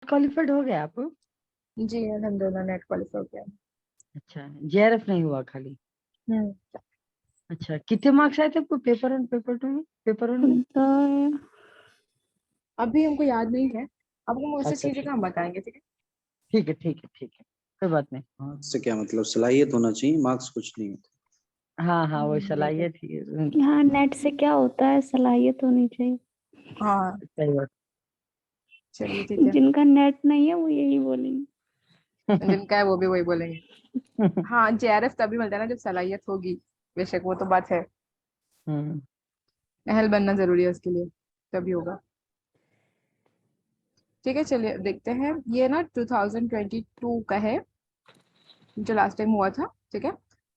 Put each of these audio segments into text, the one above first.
Qualified हो गया आप? जी अल्हम्दुलिल्लाह नेट क्वालिफाई हो गया। अच्छा, जेआरएफ नहीं हुआ खाली? हम्म। अच्छा, कितने मार्क्स आए थे आपको पेपर वन पेपर टू में, पेपर वन में? तो अभी हमको याद नहीं है, आपको मुझसे अच्छा चीजें ठीक, हम बताएंगे, ठीक है। ठीक है ठीक है ठीक है, कोई बात नहीं। मार्क्स से क्या मतलब, सलाहियत होना चाहिए, मार्क्स कुछ नहीं होता। हाँ हाँ, वो बिल्कुल। सलाहियत ही यहाँ नेट से क्या होता है, सलाहियत होनी चाहिए। हाँ सही बात। चलिए ठीक है। जिनका नेट नहीं है वो यही बोलेंगे। जिनका है वो भी वही बोलेंगे। हाँ जेआरएफ तभी मिलता है ना जब सलाहियत होगी, बेशक वो तो बात है, हम्म, अहल बनना जरूरी है उसके लिए, तभी होगा। ठीक है चलिए देखते हैं, ये ना 2022 का है जो लास्ट टाइम हुआ था, ठीक है।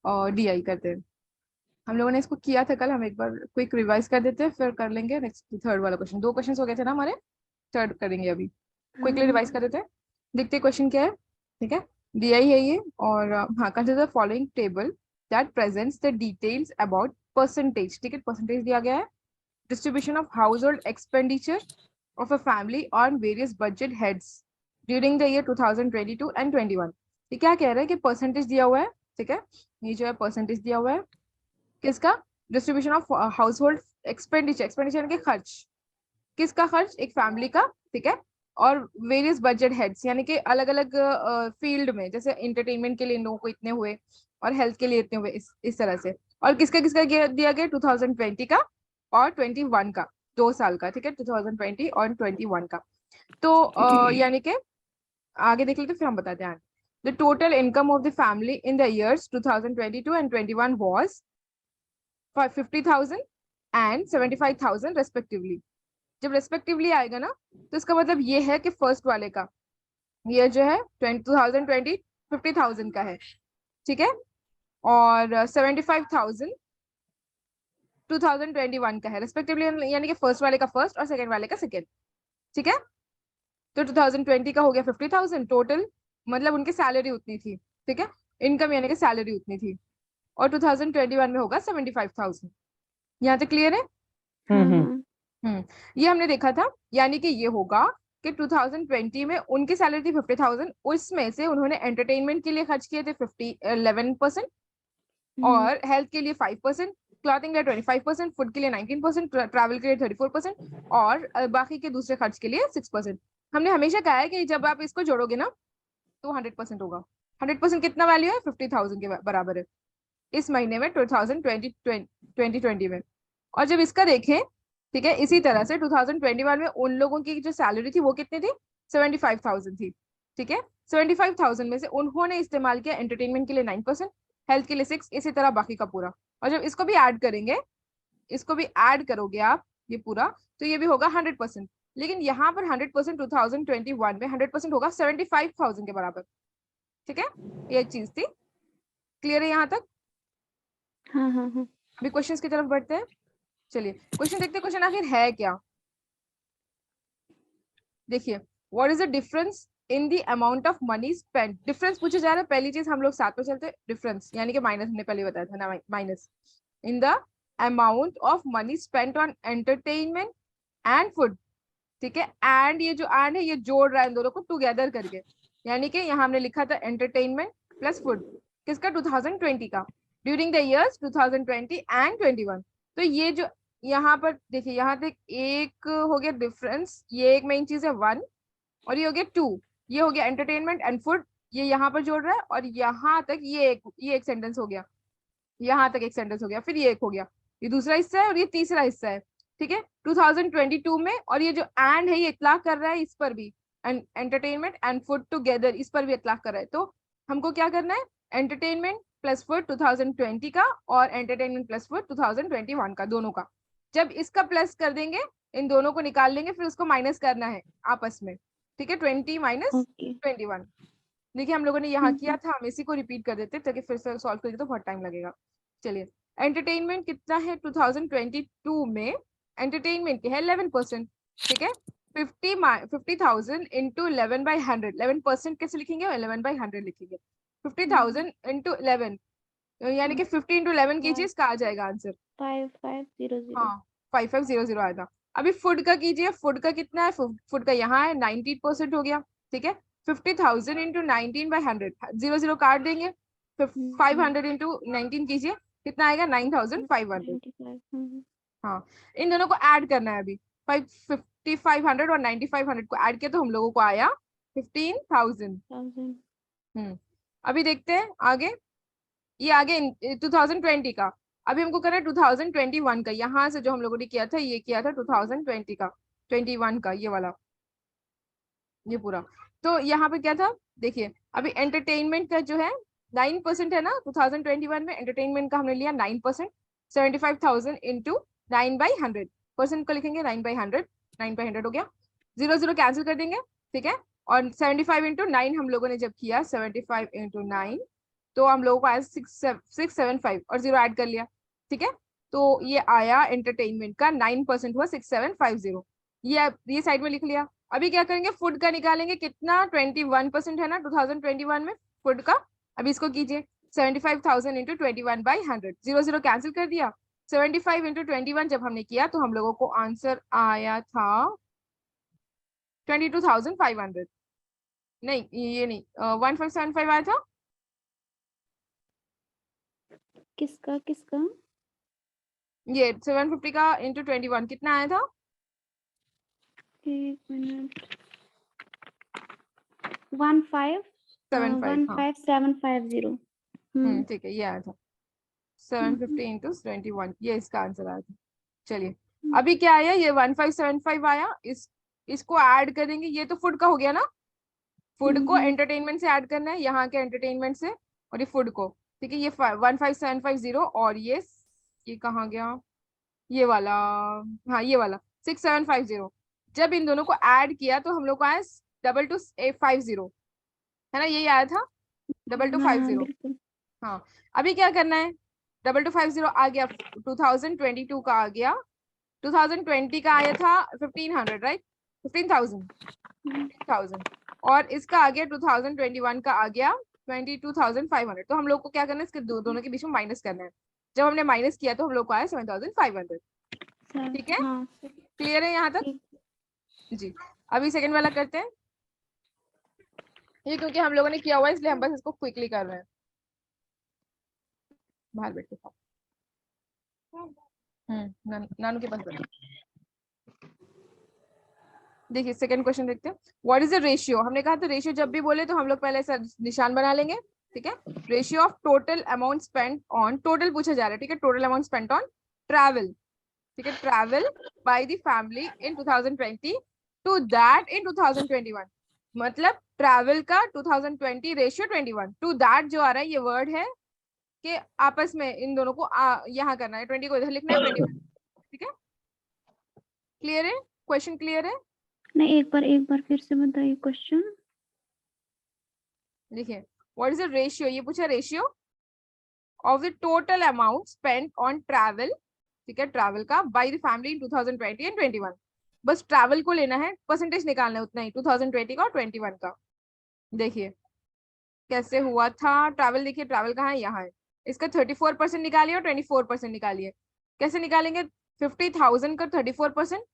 और डीआई करते हैं, हम लोगों ने इसको किया था कल, हम एक बार क्विक रिवाइज कर देते हैं फिर कर लेंगे नेक्स्ट थर्ड वाला क्वेश्चन। दो क्वेश्चन हो गए थे ना हमारे, थर्ड करेंगे अभी, क्विकली रिवाइज कर देते हैं। देखते हैं क्वेश्चन क्या है, ठीक है। डीआई है ये, और हाँ consider the following table that presents the details about percentage, ठीक है, परसेंटेज दिया गया है, distribution of household expenditure of a family on various budget heads during the year 2022 and 21। ये क्या कह रहा है कि परसेंटेज दिया हुआ है, ठीक है, ये जो है परसेंटेज दिया हुआ है किसका, distribution of house hold expenditure, expenditure के खर्च, किसका खर्च, एक फैमिली का, ठीक है। और वेरियस बजट हेड्स यानी कि अलग अलग फील्ड में, जैसे इंटरटेनमेंट के लिए इन लोगों को इतने हुए और हेल्थ के लिए इतने हुए, इस तरह से। और किसका किसका दिया गया 2020 का और 21 का, 2 साल का, ठीक है, 2020 और 21 का। तो यानी कि आगे देख लेते फिर हम बताते हैं। The total income of the family in the years 2022 and 21 was 50,000 and 75,000 respectively. जब रेस्पेक्टिवली आएगा ना तो इसका मतलब ये है कि फर्स्ट वाले का ये जो है 2020 50,000 का है, ठीक है, और 75,000 2021 का है रेस्पेक्टिवली, यानी कि फर्स्ट वाले का फर्स्ट और सेकंड वाले का सेकंड, ठीक है। तो 2020 का हो गया 50,000 टोटल, मतलब उनकी सैलरी उतनी थी, ठीक है, इनकम यानी कि सैलरी उतनी थी। और 2021 में होगा 75,000। यहाँ तक क्लियर है? हम्म। ये हमने देखा था, यानी कि ये होगा कि 2020 में उनकी सैलरी थी 50,000, उसमें से उन्होंने एंटरटेनमेंट के लिए खर्च किए थे 11%, और हेल्थ के लिए 5%, क्लॉथिंग के लिए 25%, फूड के लिए 19%, ट्रैवल के लिए 34%, और बाकी के दूसरे खर्च के लिए 6%। हमने हमेशा कहा है कि जब आप इसको जोड़ोगे ना तो 100% होगा। 100% कितना वैल्यू है, 50,000 के बराबर है इस महीने में 2020 में। और जब इसका देखें, ठीक है, इसी तरह से 2021 में उन लोगों की जो सैलरी थी वो कितनी थी, 75,000 थी, ठीक है। 75,000 में से उन्होंने इस्तेमाल किया एंटरटेनमेंट के लिए 9%, हेल्थ के लिए 6, इसी तरह बाकी का पूरा। और जब इसको भी ऐड करेंगे, इसको भी ऐड करोगे आप ये पूरा, तो ये भी होगा 100%। लेकिन यहाँ पर 100% 2021 में 100% होगा 75,000 के बराबर, ठीक है, ये एक चीज थी। क्लियर है यहाँ तक? हाँ हाँ हाँ। अभी क्वेश्चंस की तरफ बढ़ते हैं, चलिए क्वेश्चन देखते हैं, क्वेश्चन आखिर है क्या। देखिए, what is the difference in the amount of money spend, difference पूछा जा रहा है। पहली चीज हम लोग साथ में चलते हैं, डिफरेंस यानी कि माइनस, हमने पहले बताया था ना, minus in the amount of money spent on entertainment and food, ठीक है। एंड ये जो एंड है ये जोड़ रहा है इन दोनों को टुगेदर करके, यानी कि यहाँ हमने लिखा था एंटरटेनमेंट प्लस फूड, किसका, 2020 का, ड्यूरिंग द इयर्स 2020 एंड 21। तो ये जो यहाँ पर देखिए, यहाँ तक एक हो गया डिफरेंस, ये एक मेन चीज है 1, और ये हो गया 2, ये हो गया एंटरटेनमेंट एंड फूड, ये यहाँ पर जोड़ रहा है, और यहाँ तक ये एक सेंटेंस हो गया, यहाँ तक एक सेंटेंस हो गया, फिर ये एक हो गया, ये दूसरा हिस्सा है और ये तीसरा हिस्सा है, ठीक है, 2022 में। और ये जो एंड है ये इतलाक कर रहा है इस पर भी, and entertainment and food together, इस पर भी इतलाक कर रहा है। तो हमको क्या करना है, एंटरटेनमेंट प्लस फूड 2020 का और एंटरटेनमेंट प्लस फूड 2021 का, दोनों का। जब इसका प्लस कर देंगे, इन दोनों को निकाल लेंगे, फिर उसको माइनस करना है आपस में, ठीक है, 20 माइनस ओके 21। देखिए हम लोगों ने यहाँ किया था, हम इसी को रिपीट कर देते ताकि फिर से सॉल्व करेंगे तो बहुत टाइम लगेगा। चलिए, एंटरटेनमेंट कितना है 2022 में, एंटरटेनमेंट है 11%, ठीक है। 50,000 इंटू 11/100, 11% कैसे लिखेंगे, 11/100 लिखेंगे, 50,000 इंटू 11, यानी कि 50 इंटू 11 कीजिए, इसका आ जाएगा आंसर, 5500। हाँ 5500 आएगा। अभी फूड का कीजिए, फूड का कितना है, फूड का यहाँ है 90% हो गया, ठीक है। 50,000 इंटू 19/100, 0 काट देंगे, 500 इंटू 19 कीजिए, कितना आएगा 9,500। 95। हाँ, इन दोनों को ऐड करना है अभी, 5,500 और 9,500 को ऐड किया तो हम लोगों को आया 15,000। 1000। अभी देखते हैं आगे, ये आगे 2020 का, अभी हमको करना है 2021 का, यहाँ से जो हम लोगों ने किया था ये किया था 2020 का, 21 का, ये वाला, ये पूरा। तो यहाँ पे क्या था देखिए, अभी एंटरटेनमेंट का जो है 9% है ना, 2021 में एंटरटेनमेंट का हमने लिया 9%, 75,000 इंटू 9/100, परसेंट को लिखेंगे 9/100, 9/100 हो गया, 0 कैंसिल कर देंगे, ठीक है। और 75 इंटू 9 हम लोगों ने जब किया 75 इंटू 9, तो हम लोगों को आया 675 और 0 ऐड कर लिया, ठीक है। तो ये आया एंटरटेनमेंट का 9% हुआ 6750, ये साइड में लिख लिया। अभी क्या करेंगे, फूड का निकालेंगे, कितना 21% है ना 2021 में फूड का। अभी इसको कीजिए 75,000 इंटू 21/100, 0 कैंसिल कर दिया, 75 इंटू 21 जब हमने किया तो हम लोगों को आंसर आया था 22,500, नहीं ये नहीं 1575 आया था। किसका किसका? ये 750 का इंटू 21 कितना आया था? 1 मिनट। 15750। ठीक है, ये आया था 750 इंटू 21, ये इसका आंसर आया था। चलिए अभी क्या आया, ये 1575 आया, इसको ऐड करेंगे, ये तो फूड का हो गया ना, फूड को एंटरटेनमेंट से ऐड करना है, यहाँ के एंटरटेनमेंट से, और ये फूड को, ठीक है। ये 15750 और ये कहाँ गया, ये वाला, हाँ ये वाला 6750, जब इन दोनों को ऐड किया तो हम लोग को आया 2250, है ना, यही आया था 2250। बिल्कुल। हाँ, अभी क्या करना है, 2250 आ गया, 2022 का आ गया, 2020 का आया था 1500, राइट, 15,000, और इसका आ गया 2021 का आ गया 22,500। तो हम लोग को क्या करना है, इसके दोनों के बीच में माइनस करना है, जब हमने माइनस किया तो हम लोग को आया 7,500, ठीक है। हाँ क्लियर है यहाँ तक? ठीक। जी, अभी सेकंड वाला करते हैं, ये क्योंकि हम लोगों ने किया हुआ है इसलिए हम बस इसको क्विकली कर रहे हैं, बाहर बैठ के खाओ। नानू के पास बैठो। देखिए सेकंड क्वेश्चन देखते हैं, व्हाट इज द रेशियो। हमने कहा था रेशियो जब भी बोले तो हम लोग पहले ऐसा निशान बना लेंगे, ठीक है। Ratio of total amount spent on, total पूछा जा रहा है, ठीक है, total amount spent on travel, ठीक है, travel by the family in 2020 to that in 2021, मतलब ट्रैवल का 2020 रेशियो 21 टू दैट जो आ रहा है, ये वर्ड है कि आपस में इन दोनों को यहाँ करना है, 20 को इधर लिखना है, 21, ठीक है। क्लियर है, क्वेश्चन क्लियर है? नहीं, एक बार फिर से बताइए क्वेश्चन। देखिए व्हाट इज द रेशियो, ये पूछा ratio of the total amount spent on travel, ठीक है, ट्रैवल का bye the family in 2020 and 21, बस ट्रैवल को लेना है, परसेंटेज निकालना है उतना ही, 2020 का और 21 का। देखिए कैसे हुआ था, ट्रैवल देखिए, ट्रैवल कहाँ है, यहाँ है, इसका 34% निकालिए और 24% निकालिए। कैसे निकालेंगे, 50,000 का 34%,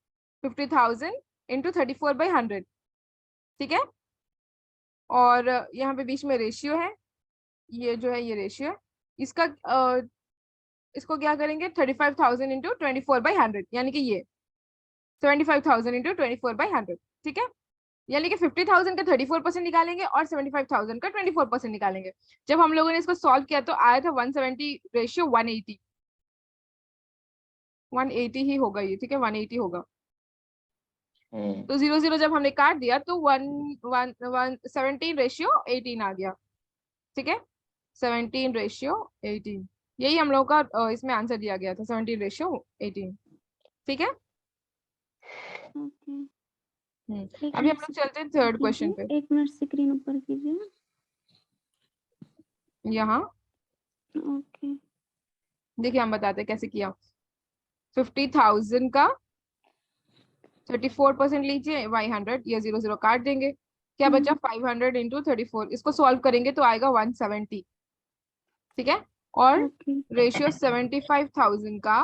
50,000 इंटू 34/100, ठीक है। और यहाँ पे बीच में रेशियो है, ये जो है ये रेशियो है, इसका इसको क्या करेंगे 35,000 इंटू 24/100, यानी कि ये 75,000 इंटू 24/100, ठीक है। यानी कि 50,000 का 34% निकालेंगे और 75,000 का 24% निकालेंगे। जब हम लोगों ने इसको सॉल्व किया तो आया था 170 रेशियो 180, 180 ही होगा ये, ठीक है, 180 होगा। तो 0 जब हमने काट दिया तो 17 रेशियो 18 आ गया, ठीक है, 17 रेशियो 18, यही हम लोगों का इसमें आंसर दिया गया था, 17 रेशियो 18, ठीक है। ओके। अभी हम लोग चलते हैं थर्ड क्वेश्चन पे, 1 मिनट स्क्रीन ऊपर कीजिए। यहाँ ओके। देखिए हम बताते हैं कैसे किया। 50,000 का 34% लीजिए बाई 100, ये 0 काट देंगे, क्या बचा 500 इंटू 34, इसको सॉल्व करेंगे तो आएगा 170, ठीक है। और रेशियो 75,000 का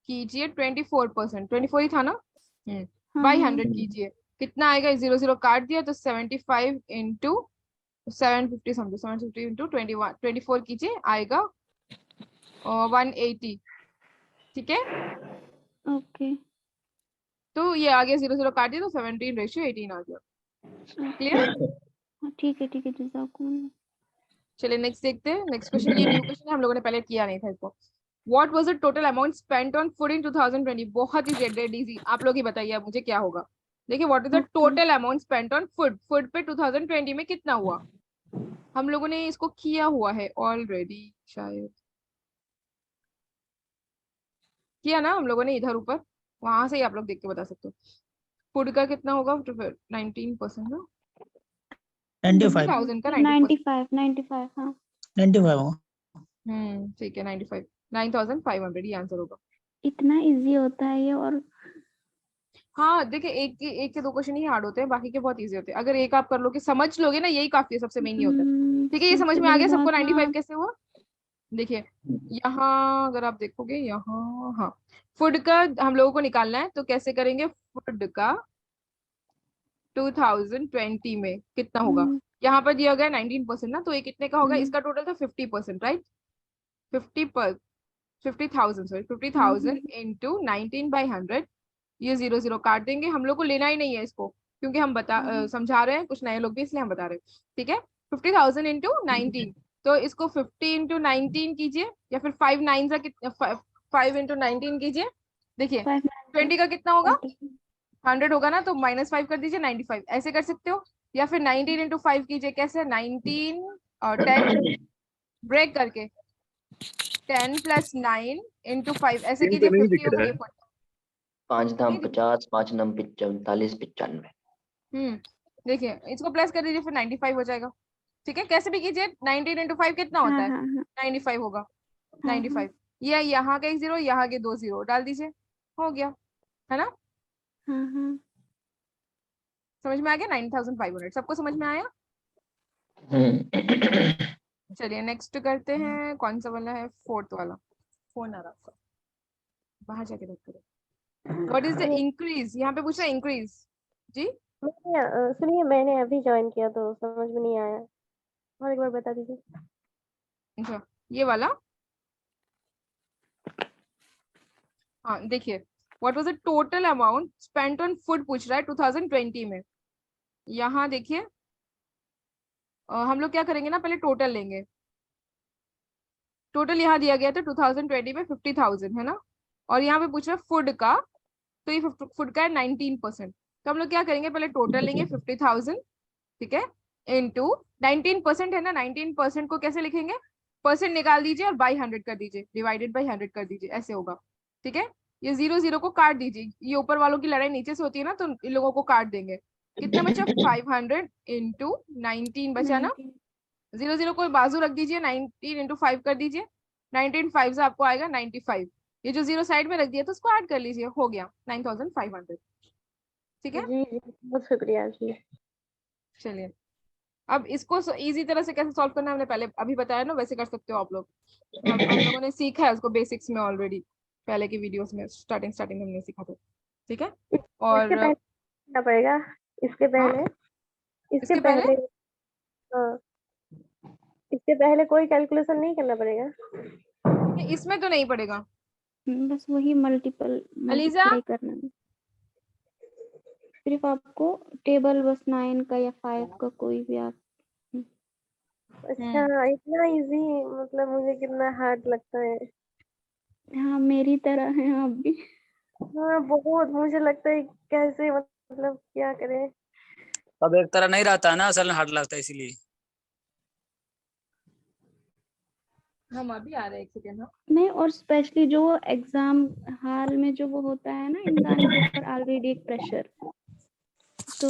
कीजिए 24%, 24 ही था ना, बाई हाँ 100 कीजिए, कितना आएगा? 0 0 काट दिया तो 75 इंटू 750 समझो, 750 इंटू 24 कीजिए, आएगा 180। ठीक है, ओके तो ये आ गया 0 0 काट दिया तो 17:18 आ गया। क्लियर? हाँ, ठीक है जज़ाकुमुल्लाह। चलिए नेक्स्ट देखते हैं। नेक्स्ट क्वेश्चन, ये न्यू क्वेश्चन है, हम लोगों ने पहले किया नहीं था इसको। What was the total amount spent on food in 2020? बहुत ही डेड इजी, आप लोग ही बताइए अब मुझे क्या होगा। देखिए, what is the okay total amount spent on food, food पे 2020 में कितना हुआ? हम लोगों ने इसको किया हुआ है ऑलरेडी, शायद किया ना हम लोगों ने, इधर ऊपर, वहां से ही आप लोग देख के बता सकते हो। फूड का कितना होगा? 19% ना, 95 50,000 का 90%। 95 हाँ 95 होगा। ठीक है, 95, 9,500 ये आंसर होगा। इतना इजी होता है ये। और हाँ देखिए, एक के दो क्वेश्चन ही हार्ड होते हैं, बाकी के बहुत इजी होते हैं। अगर एक आप कर लोगे, समझ लोगे ना, यही काफी है, सबसे मेन ये होता है। ठीक है, ये समझ में आ बड़ी गया सबको बात। 95 हाँ कैसे हुआ? देखिए यहाँ अगर आप देखोगे यहाँ, हाँ, फूड का हम लोगों को निकालना है, तो कैसे करेंगे? फूड का 2020 में कितना होगा? यहाँ पर दिया गया 19% ना, तो ये कितने का होगा? इसका टोटल था 50%, राइट? 50,000, sorry 50,000 into 19/100। ये 0 0 काट देंगे, हम लोग को लेना ही नहीं है इसको, क्योंकि हम समझा रहे हैं, कुछ नए लोग भी, इसलिए हम बता रहे हैं। ठीक है, 50,000 इंटू 19, तो इसको 50 इंटू 19 कीजिए, या फिर 5 9 सा कितना, 5 इंटू 19 कीजिए। देखिए 20 का कितना होगा? 100 होगा ना, तो -5 कर दीजिए, 95 ऐसे कर सकते हो। या फिर 19 इंटू 5 कीजिए, कैसे? 19 और 10 ब्रेक करके, 10 + 9 इंटू 5 ऐसे कीजिए, 50 over 40। 5 दाम नहीं दिख- 50, 5 नम 45, 95। देखिए इसको प्लस कर दीजिए, फिर 95 हो जाएगा। ठीक है, कैसे भी कीजिए, 19 इंटू 5 कितना हाँ होता है? हाँ हाँ 95 होगा। हाँ 95, या यहाँ का एक 0, यहाँ के 2 0 डाल दीजिए, हो गया, है ना? हाँ हाँ समझ में आ गया? 9,500 सबको समझ में आया? चलिए नेक्स्ट करते हैं, कौन सा वाला है? फोर्थ वाला। फोन आ रहा आपका, बाहर जाके देख करो। What is the increase? यहाँ पे पूछ रहा है इंक्रीज जी। सुनिए, मैंने अभी ज्वाइन किया तो समझ में नहीं आया, और एक बार बता दीजिए। अच्छा, ये वाला, हाँ देखिए, what was the total amount spent on food पूछ रहा है 2020 में। यहाँ देखिए, हम लोग क्या करेंगे ना, पहले टोटल लेंगे। टोटल यहाँ दिया गया था 2020 में 50,000, है ना? और यहाँ पे पूछ रहा है फूड का, तो ये फूड का है 19%। तो हम लोग क्या करेंगे, पहले टोटल लेंगे 50,000, ठीक है, इंटू 19% है ना, 19% को कैसे लिखेंगे? परसेंट निकाल दीजिए और बाई 100 कर दीजिए, डिवाइडेड बाई 100 कर दीजिए, ऐसे होगा। ठीक है, ये 0 0 को काट दीजिए, ये ऊपर वालों की लड़ाई नीचे से होती है ना, तो इन लोगों को काट देंगे। कितना बचा? 500 इंटू 19 बचा ना, 0 0 को बाजू रख दीजिए, 19 इंटू 5 कर दीजिए, 19 5 से आपको आएगा 95। ये जो 0 साइड में रख दिया, तो उसको ऐड कर लीजिए, हो गया 9,500। ठीक है, जी जी, बहुत शुक्रिया जी। चलिए अब इसको इजी तरह से कैसे सॉल्व करना है, हमने पहले अभी बताया ना, वैसे कर सकते हो आप लोग। हम लोगों ने सीखा है उसको बेसिक्स में ऑलरेडी, पहले की वीडियोस में, स्टार्टिंग में हमने सीखा था। ठीक है, और इसके पहले करना पड़ेगा, इसके हाँ, पहले, इसके इसके पहले पहले, हाँ, इसके पहले कोई कैलकुलेशन नहीं करना पड़ेगा। इसमें तो नहीं पड़ेगा। बस वही मल्टीपल अलीजा, मल्टीप्लाई करना है। सिर्फ आपको टेबल बस 9 का या 5 का कोई भी आप। अच्छा, इतना इजी, मतलब मुझे कितना हार्ड लगता है। हाँ मेरी तरह है आप भी। हाँ बहुत, मुझे लगता है कैसे, मतलब क्या करें। सब एक तरह नहीं रहता है ना, असल में हार्ड लगता है इसीलिए। हम अभी आ रहे हैं, एक सेकेंड। हाँ, नहीं, और स्पेशली जो एग्जाम हाल में जो वो होता है ना, इंसान के ऊपर ऑलरेडी एक प्रेशर, तो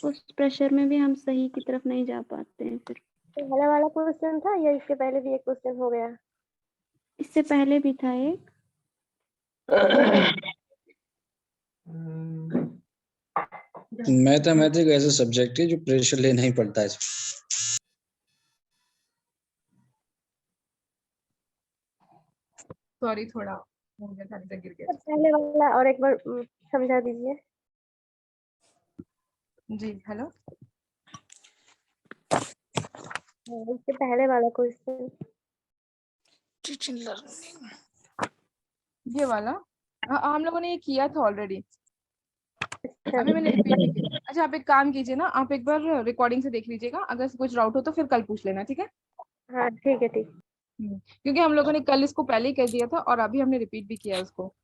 उस प्रेशर में भी हम सही की तरफ नहीं जा पाते हैं फिर। पहला वाला क्वेश्चन था या इसके पहले भी एक क्वेश्चन हो गया? इससे पहले भी था एक। मैथमेटिक्स ऐसा सब्जेक्ट है जो प्रेशर लेना ही पड़ता है। सॉरी थोड़ा मुझे थाली से गिर गया। पहले वाला और एक बार समझा दीजिए। जी हेलो, इससे पहले वाला क्वेश्चन। ये वाला हम लोगों ने ये किया था ऑलरेडी, अच्छा अभी मैंने रिपीट भी किया। अच्छा आप एक काम कीजिए ना, आप एक बार रिकॉर्डिंग से देख लीजिएगा, अगर कुछ डाउट हो तो फिर कल पूछ लेना, ठीक है? हाँ ठीक है ठीक। क्योंकि हम लोगों ने कल इसको पहले ही कर दिया था और अभी हमने रिपीट भी किया उसको,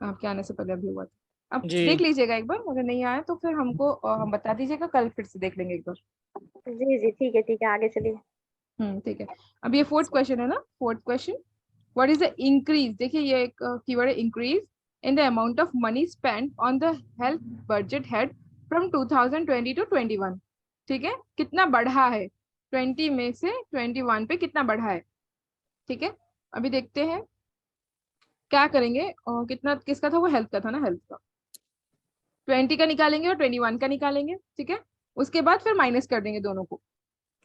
आपके आने से पहले अभी हुआ था। अब जी देख लीजिएगा एक बार, अगर नहीं आया तो फिर हमको हम बता दीजिएगा, कल फिर से देख लेंगे एक बार। जी ठीक है आगे चलिए। ठीक है। अब ये फोर्थ क्वेश्चन है ना, fourth question, what is the increase, देखिए ये एक कीवर्ड है increase in the amount of money spend on the health budget head from 2020 to 21, ठीक है? कितना बढ़ा है, 20 में से 21 पे कितना बढ़ा है, ठीक है? अभी देखते हैं क्या करेंगे, कितना किसका था वो, हेल्थ का था ना, हेल्थ का 20 का निकालेंगे और 21 का निकालेंगे, ठीक है? उसके बाद फिर माइनस कर देंगे दोनों को,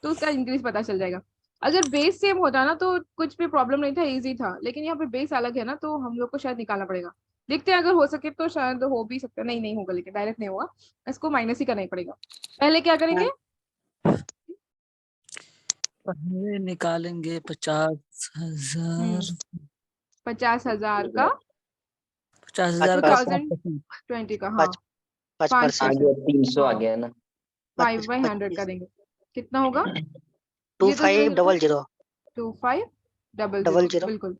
तो उसका इंक्रीज पता चल जाएगा। अगर बेस सेम होता ना तो कुछ भी प्रॉब्लम नहीं था, इजी था, लेकिन यहाँ पे बेस अलग है ना, तो हम लोग को शायद निकालना पड़ेगा। देखते हैं, अगर हो सके तो शायद हो भी सकता है, नहीं होगा, लेकिन डायरेक्ट नहीं होगा, इसको माइनस ही करना ही पड़ेगा। पहले क्या करेंगे, पहले निकालेंगे 50,000 50,000 का 50,000 का 2020 का, हाँ 5% आ 5%, गया, 300 आ हाँ गया ना। 5/100 करेंगे, कितना होगा? 2500 2500 बिल्कुल।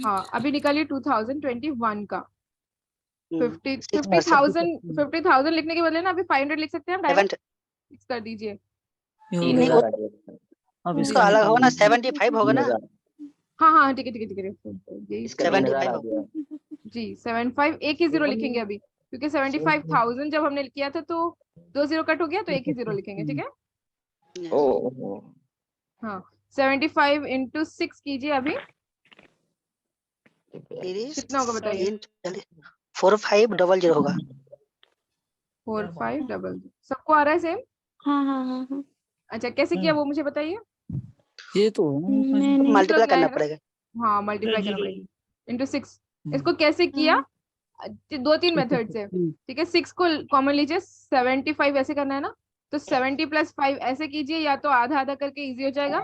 हाँ अभी निकालिए 2021 का 50,000 लिखने के बदले ना अभी 500 लिख सकते हैं, हम डायरेक्ट फिक्स कर दीजिए। ये हो 3000 गया। आ गया। अब उसका इसका अलग होगा ना, निकालेंगे। 75 होगा ना, 3000 हाँ ठीक है यही इसका 75 3000 आ होगा। गया। जी 75, एक ही जीरो लिखेंगे अभी, क्योंकि 75,000 जब हमने किया था तो 2 जीरो कट हो गया, तो एक ही जीरो लिखेंगे, ठीक है? ओ हाँ 75 इंटू 6 कीजिए अभी, 30 कितना होगा बताइए? 4500 होगा। 4500 सबको आ रहा है सेम? हाँ। अच्छा कैसे किया वो मुझे बताइए। ये तो मैंने मल्टीप्लाई करना है ना? पड़ेगा। हाँ मल्टीप्लाई करना पड़ेगा इंटू 6। इसको कैसे किया, 2-3 मेथड से, ठीक है? 6 को कॉमन लीजिए, 75 ऐसे करना है ना, तो 70 + 5 ऐसे कीजिए, या तो आधा आधा करके इजी हो जाएगा,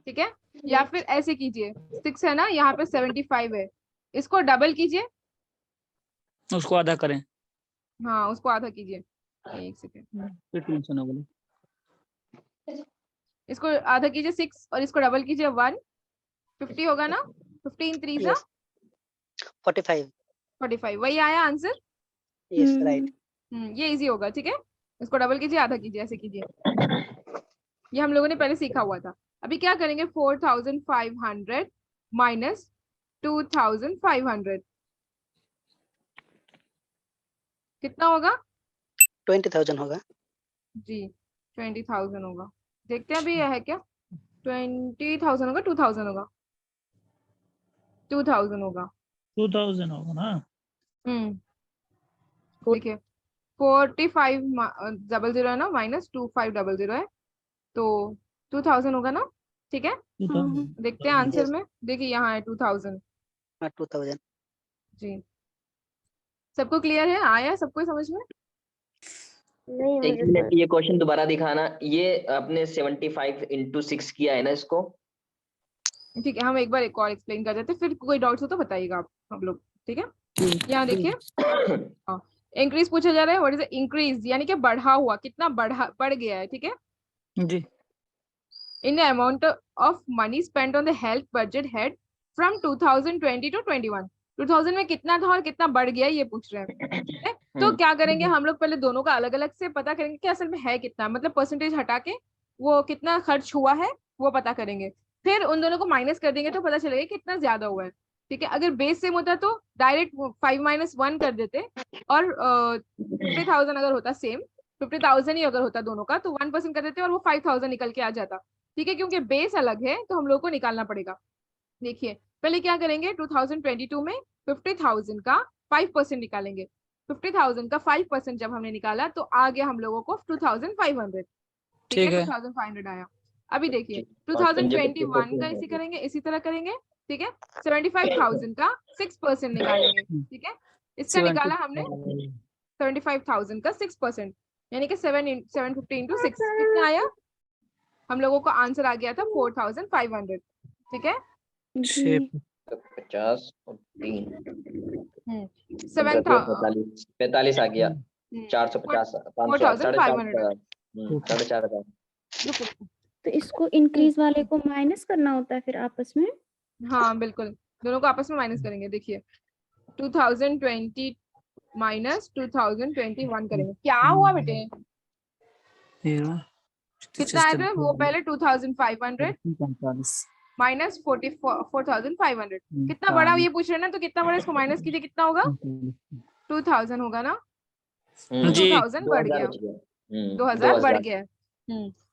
ठीक है? या फिर ऐसे कीजिए, 6 है ना, यहाँ पे 75 है, इसको डबल कीजिए, उसको आधा करें, हाँ उसको आधा कीजिए, एक सेकेंड, फिर टेंशन ना बोले। इसको आधा कीजिए 6 और इसको डबल कीजिए 1, 50 होगा ना, 15 3 जा यस 45 45, वही आया आंसर। Yes right. ये इजी होगा, ठीक है? इसको डबल कीजिए, आधा कीजिए, ऐसे कीजिए, ये हम लोगों ने पहले सीखा हुआ था। अभी क्या करेंगे, 4,500 माइनस 2,500 कितना होगा? 20,000 होगा। जी 20,000 होगा, देखते हैं अभी यह है क्या, 20,000 होगा, 2,000 होगा, 2,000 होगा। 2000 होगा ना। देखिए 4500 है ना, माइनस 2500 है, तो 2,000 होगा ना, ठीक है? 2000 देखते हैं आंसर में, देखिए यहाँ है 2,000। 2000 जी सबको क्लियर है, आया सबको समझ में? नहीं एक मुझे मिनट, ये क्वेश्चन दोबारा दिखाना। ये आपने 75 इंटू 6 किया है ना इसको? ठीक है, हम एक बार एक और एक्सप्लेन कर देते हैं, फिर कोई डाउट्स हो तो बताइएगा आप हम लोग, ठीक है? यहाँ देखिए इंक्रीज पूछा जा रहा है, व्हाट इज इंक्रीज, यानी कि बढ़ा हुआ, कितना बढ़ गया है, ठीक है? जी in the amount of money spend on the health budget head from 2020 to 21, 2000 में कितना था और कितना बढ़ गया, ये पूछ रहे हैं, ठीक है? तो क्या करेंगे हम लोग, पहले दोनों का अलग अलग से पता करेंगे कि असल में है कितना, मतलब परसेंटेज हटा के वो कितना खर्च हुआ है वो पता करेंगे, फिर उन दोनों को माइनस कर देंगे तो पता चलेगा कितना ज्यादा हुआ है, ठीक है? अगर बेस सेम होता तो डायरेक्ट 5 - 1 कर देते, और 50,000 अगर होता सेम, 50,000 ही अगर होता दोनों का, तो 1% कर देते और वो 5,000 निकल के आ जाता, ठीक है? क्योंकि बेस अलग है तो हम लोग को निकालना पड़ेगा। देखिए पहले क्या करेंगे, 2022 में 50,000 का 5% निकालेंगे, 50,000 का 5% जब हमने निकाला तो आ गया हम लोगों को 2,500, ठीक है? 2,500 आया। अभी देखिए 2021 का इसी करेंगे, इसी तरह करेंगे, ठीक है। 75,000 का 6% निकालेंगे, ठीक है। इसका निकाला हमने 75,000 का 6%, यानी कि 750 इंटू 6 कितना आया, हम लोगों को आंसर आ गया था 4,500, ठीक है। जी 50 और 3 7,000 45 आ गया, 450 500 4,500 4,500 तो इसको इंक्रीज वाले को माइनस करना होता है फिर आपस में। हाँ बिल्कुल, दोनों को आपस में माइनस करेंगे। देखिए 2020 माइनस 2021 करेंगे, क्या हुआ बेटे, कितना आया था वो पहले 2,500 माइनस 4,500, कितना बड़ा ये पूछ रहे हैं ना, तो कितना बड़ा इसको माइनस कीजिए, कितना होगा 2,000 होगा ना, जी 2000 बढ़ गया, 2000 बढ़ गया है।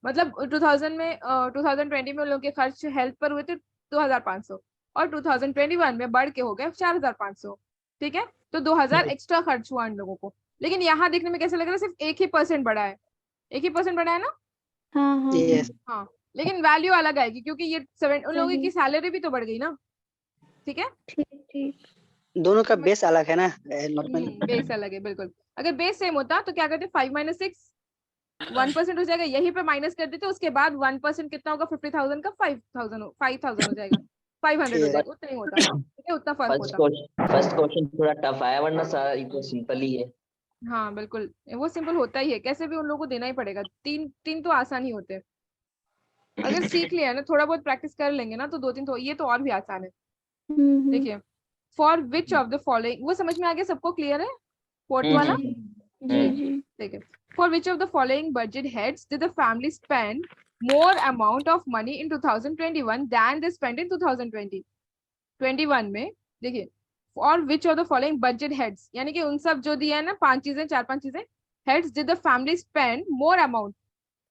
मतलब 2000 में 2020 में उन लोगों के खर्च हेल्थ पर हुए थे 2,500 और 2021 में बढ़ के हो गए 4,500, ठीक है। तो 2,000 एक्स्ट्रा खर्च हुआ इन लोगों को, लेकिन यहाँ देखने में कैसे लग रहा है सिर्फ 1% बढ़ा है, 1% बढ़ा है ना। हाँ हाँ यस हाँ, लेकिन वैल्यू अलग आएगी क्योंकि ये उन लोगों की सैलरी भी तो बढ़ गई ना, ठीक है। ठीक ठीक। दोनों का बेस अलग है ना नॉर्मली। बेस अलग है बिल्कुल, अगर बेस सेम होता तो क्या करते 5 - 6 1% हो जाएगा, यहीं पे माइनस कर देते, उसके बाद 1% कितना होगा 50,000 का 5,000 हो जाएगा, 500 हो जाएगा, उतना ही होता, ठीक है, उतना फर्क होता। फर्स्ट क्वेश्चन थोड़ा टफ आया, वरना सारा ये तो सिंपल ही है। हाँ बिल्कुल, वो सिंपल होता ही है, कैसे भी उन लोगों को देना ही पड़ेगा, तीन तो आसान ही होते हैं, अगर सीख लिया ना, थोड़ा बहुत प्रैक्टिस कर लेंगे ना, तो 2-3 तो ये तो और भी आसान है। देखिए for which of the following, वो समझ में आ गया सबको, क्लियर है कोट वाला। जी जी देखिए for which of the following budget heads did the family spend more amount of money in 2021 than they spent in 2020 21 में। देखिए और which of the following budget heads, यानी कि उन सब जो दिया है ना 5 चीजें 4-5 चीजें, heads did the family spend more amount,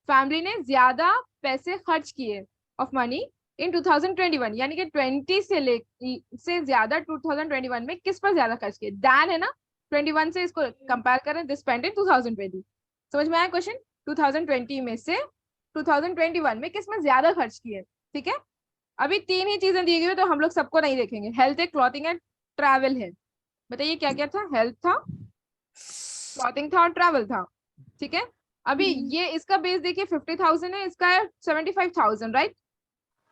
family ने ज्यादा पैसे खर्च किए ऑफ मनी इन 2021, यानी कि 20 से ज्यादा 2021 में किस पर ज्यादा खर्च किए, दैन है ना, 21 से इसको कंपेयर करें, दिस स्पेंड इन 2020। समझ में आया क्वेश्चन, 2020 में से 2021 में किस में ज्यादा खर्च किए, ठीक है। अभी 3 ही चीजें दी गई है, तो हम लोग सबको नहीं देखेंगे, हेल्थ है, क्लॉथिंग है, ट्रैवल है। बताइए क्या क्या था, हेल्थ था, क्लॉथिंग था और ट्रैवल था, ठीक है। अभी ये इसका बेस देखिए 50,000 है, इसका है 75,000, राइट,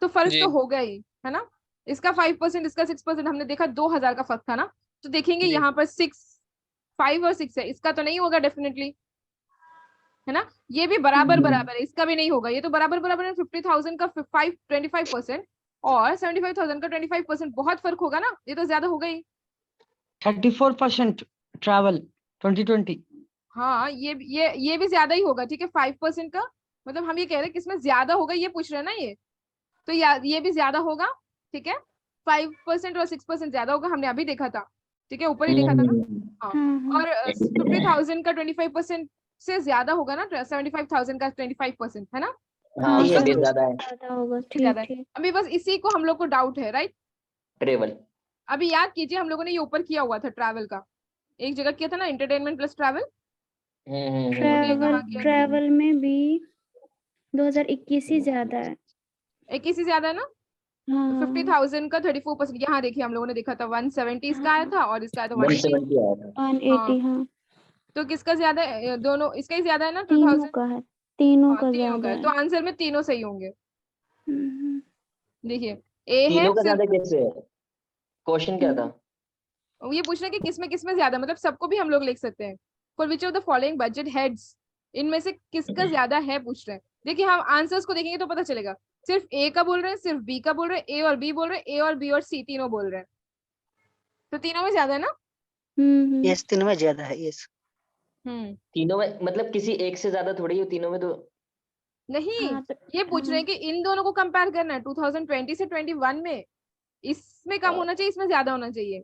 तो फर्क तो होगा ही, है ना। इसका 5%, इसका 6%, हमने देखा 2,000 का फर्क था ना, तो देखेंगे यहाँ पर 5 और 6 है, इसका तो नहीं होगा डेफिनेटली, है ना। ये भी बराबर बराबर है, इसका भी नहीं होगा, ये तो बराबर बराबर है, 50,000 का 25% और 75,000 का 25%, बहुत फर्क होगा ना, ये तो ज्यादा होगा ही। 34% ट्रैवल 2020। हाँ ये भी ज्यादा ही होगा, ठीक है, 5% का, मतलब हम ये कह रहे हैं किसमें ज्यादा होगा, ये पूछ रहे हैं ना ये, तो ये भी ज्यादा होगा, ठीक है। 5% और 6% ज्यादा होगा, हमने अभी देखा था, ठीक है, ऊपर ही देखा था ना। हाँ, और 50,000 का 25% से ज्यादा होगा ना, 75,000 का 25%, है ना। हाँ, ये ये ज्यादा है, ज्यादा होगा, ज्यादा ठीक है, ठीक। अभी बस इसी को हम लोग को डाउट है, राइट। ट्रेवल। अभी याद कीजिए, हम लोगों ने ये ऊपर किया हुआ था ट्रैवल का, एक जगह किया था ना, एंटरटेनमेंट प्लस ट्रैवल। ट्रैवल में भी 2021 ही ज्यादा है, 21 ही ज्यादा है ना। हाँ 50,000 का 34%, यहाँ देखिए हम लोगों ने देखा था 170 इसका आया था और इसका आया था 180। 170 आया था। 180 हाँ, तो किसका ज्यादा है, दोनों, इसका ही ज्यादा है ना, तीनों 2000। का है, तीनों हाँ, का तीनों ज्यादा का है, है। तो आंसर में तीनों सही होंगे। देखिए ए है तीनों का सिर्फ, ज्यादा कैसे है, क्वेश्चन क्या था। ये पूछना कि किसमें ज्यादा, मतलब सबको भी हम लोग लिख सकते हैं। For which of the following budget heads, इनमें से किसका ज्यादा है पूछ रहे हैं। देखिए हम आंसर्स को देखेंगे तो पता चलेगा, सिर्फ ए का बोल रहे हैं, सिर्फ बी का बोल रहे हैं, ए और बी बोल रहे हैं, ए और बी और सी तीनों बोल रहे हैं, तो तीनों में ज्यादा है ना। यस तीनों में ज्यादा है, यस। तीनों में मतलब किसी एक से ज्यादा थोड़ी है, तीनों में तो नहीं, हाँ, तो ये पूछ रहे हैं कि इन दोनों को कंपेयर करना है 2020 से 21 में, इसमें कम होना चाहिए, इसमें ज्यादा होना चाहिए।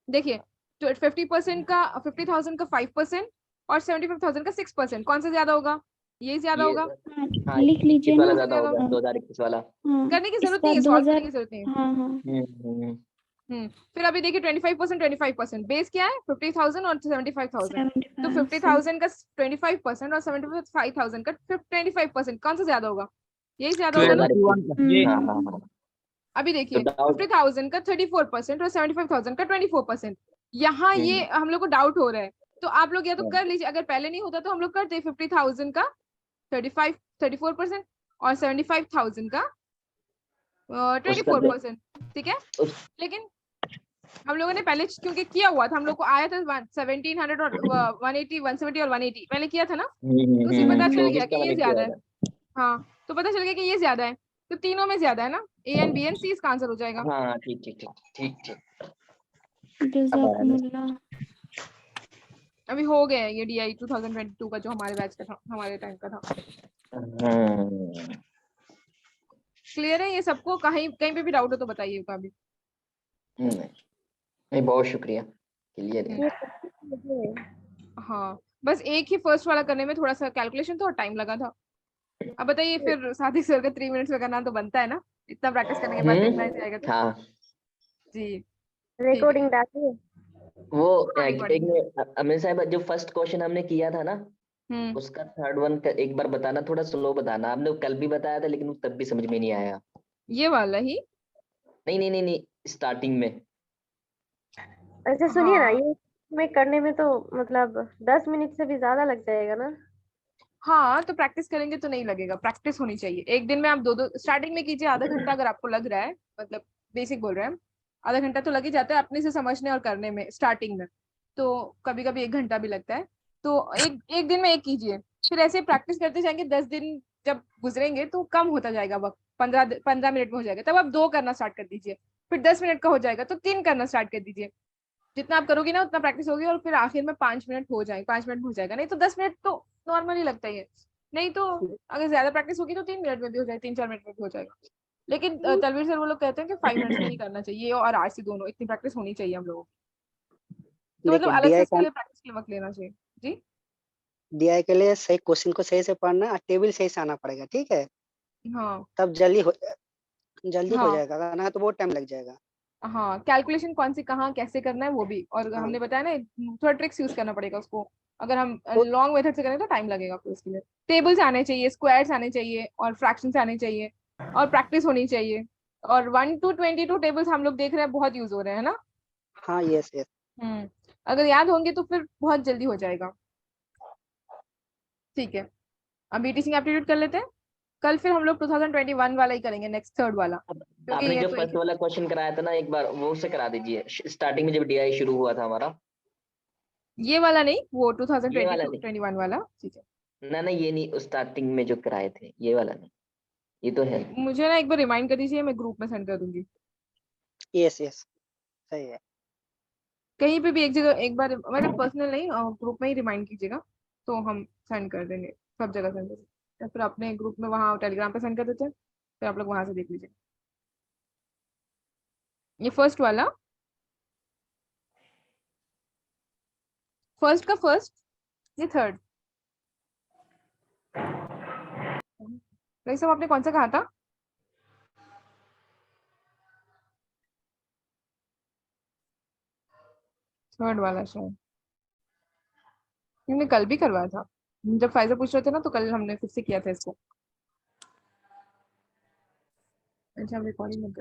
देखिए 50% का 50,000 का 5% और 75,000 का 6%, कौन सा ज्यादा होगा, यही ज्यादा होगा। हाँ, लिख लीजिए 21 वाला ना। ज्यादा होगा, 2021 वाला। हाँ, करने की जरूरत इसका नहीं है, सॉल्व करने 2000 की जरूरत नहीं है। हाँ हाँ फिर अभी देखिए 25%, बेस क्या है 50,000 और 75,000, तो 75 50,000 का 25% और 75,000 का 25%, कौन सा ज्यादा होगा, यही ज्यादा होगा ना। 2021 का। हाँ हाँ हाँ, अभी देखिए तो doubt- 50,000 का 34% और 75,000 का 24%, यहाँ ये हम लोग को डाउट हो रहा है। तो आप लोग या तो कर लीजिए, अगर पहले नहीं होता तो हम लोग करते 50,000 का 34% और 75,000 का 24%, ठीक है। लेकिन हम लोगों ने पहले क्योंकि किया हुआ था, हम लोग को आया था 1700 और 180, 170 और 180 पहले किया था ना, तो उसी पता चल गया कि ये ज्यादा है। हाँ, तो पता चल गया कि ये ज्यादा है, तो तीनों में ज्यादा है ना, ए एंड बी एंड सी इसका आंसर हो जाएगा। हाँ ठीक ठीक ठीक ठीक ठीक। जज़ाकुमुल्लाह। अभी हो गया है ये डीआई 2022 का जो हमारे बैच का था, हमारे टाइम का था। क्लियर है ये सबको? कहीं कहीं पे भी डाउट हो तो बताइएगा अभी। नहीं, बहुत शुक्रिया, क्लियर है। हाँ, बस एक ही फर्स्ट वाला करने में थोड़ा सा कैलकुलेशन था और टाइम लगा था। अब बताइए फिर साथी सर का 3 मिनट्स में करना तो बनता है ना, इतना प्रैक्टिस करने के बाद देखना ही जाएगा तो। हाँ जी रिकॉर्डिंग डालिए। वो हाँ, अमीर साहब जो फर्स्ट क्वेश्चन हमने किया था ना, उसका थर्ड वन एक बार बताना, थोड़ा स्लो बताना। आपने कल भी बताया था लेकिन तब भी समझ में नहीं आया। ये वाला ही? नहीं नहीं नहीं नहीं, स्टार्टिंग में। अच्छा सुनिए ना, ये में करने में तो मतलब 10 मिनट से भी ज्यादा लग जाएगा ना। हाँ, तो प्रैक्टिस करेंगे तो नहीं लगेगा, प्रैक्टिस होनी चाहिए। एक दिन में आप दो स्टार्टिंग में कीजिए आधा घंटा, अगर आपको लग रहा है, मतलब बेसिक बोल रहे हैं, आधा घंटा तो लग ही जाता है अपने से समझने और करने में स्टार्टिंग में, तो कभी कभी 1 घंटा भी लगता है। तो एक दिन में एक कीजिए, फिर ऐसे प्रैक्टिस करते जाएंगे। 10 दिन जब गुजरेंगे तो कम होता जाएगा वक्त, 15 मिनट में हो जाएगा, तब आप 2 करना स्टार्ट कर दीजिए। फिर 10 मिनट का हो जाएगा तो 3 करना स्टार्ट कर दीजिए। जितना आप करोगे ना उतना प्रैक्टिस होगी, और फिर आखिर में 5 मिनट हो जाएगा, 5 मिनट में हो जाएगा। नहीं तो 10 मिनट तो नॉर्मली लगता ही है। नहीं तो अगर ज्यादा प्रैक्टिस होगी तो 3 मिनट में भी हो जाएगा, 3-4 मिनट में भी हो जाएगा। लेकिन तलवीर सर वो लोग कहते हैं कि 5 मिनट्स में ही करना चाहिए, और आरसी दोनों इतनी प्रैक्टिस होनी चाहिए हम लोगों को। तो मतलब अलग से इसके लिए प्रैक्टिस के लिए वक्त लेना चाहिए। जी, डीआई के लिए सही क्वेश्चन को सही से पढ़ना और टेबल सही से आना पड़ेगा, ठीक है। हाँ तब जल्दी हो जाएगा, अगर ना तो बहुत टाइम लग जाएगा। हाँ, कैलकुलेशन कौन सी कहाँ कैसे करना है वो भी, और हमने बताया ना थोड़ा ट्रिक्स यूज करना पड़ेगा उसको। अगर हम लॉन्ग मेथड से करें तो टाइम लगेगा फिर उसके लिए। टेबल्स आने चाहिए, स्क्वायर्स आने चाहिए, और फ्रैक्शंस आने चाहिए, और प्रैक्टिस होनी चाहिए। और 1 to 22 टेबल्स हम लोग देख रहे हैं बहुत यूज हो रहे हैं ना। हाँ, यस यस। अगर याद होंगे तो फिर बहुत जल्दी हो जाएगा। ठीक है, अब टीचिंग एप्टीट्यूड कर लेते हैं। कल फिर हम लोग 2021 वाला ही करेंगे, नेक्स्ट थर्ड वाला। आपने जो फर्स्ट वाला क्वेश्चन कराया था ना, एक बार वो से करा दीजिए, स्टार्टिंग में जब डीआई शुरू हुआ था हमारा। ये वाला नहीं, वो 2021 वाला। ठीक है ना ये नहीं, स्टार्टिंग में जो कराए थे ये वाला नहीं, ये तो है। मुझे ना एक बार रिमाइंड कर दीजिए, मैं ग्रुप में सेंड कर दूंगी। यस यस, सही है। कहीं पे भी एक जगह एक बार, मतलब पर्सनल नहीं, ग्रुप में ही रिमाइंड कीजिएगा, तो हम सेंड कर देंगे, सब जगह सेंड कर देंगे। या फिर अपने ग्रुप में वहाँ टेलीग्राम पे सेंड कर देते हैं, फिर आप लोग वहां से देख लीजिए। ये फर्स्ट वाला, फर्स्ट का फर्स्ट, ये थर्ड। भाई साहब आपने कौन सा कहा था? थर्ड वाला शायद हमने कल भी करवाया था, जब फाइजर पूछ रहे थे ना, तो कल हमने फिर से किया था इसको। अच्छा, हम रिकॉर्डिंग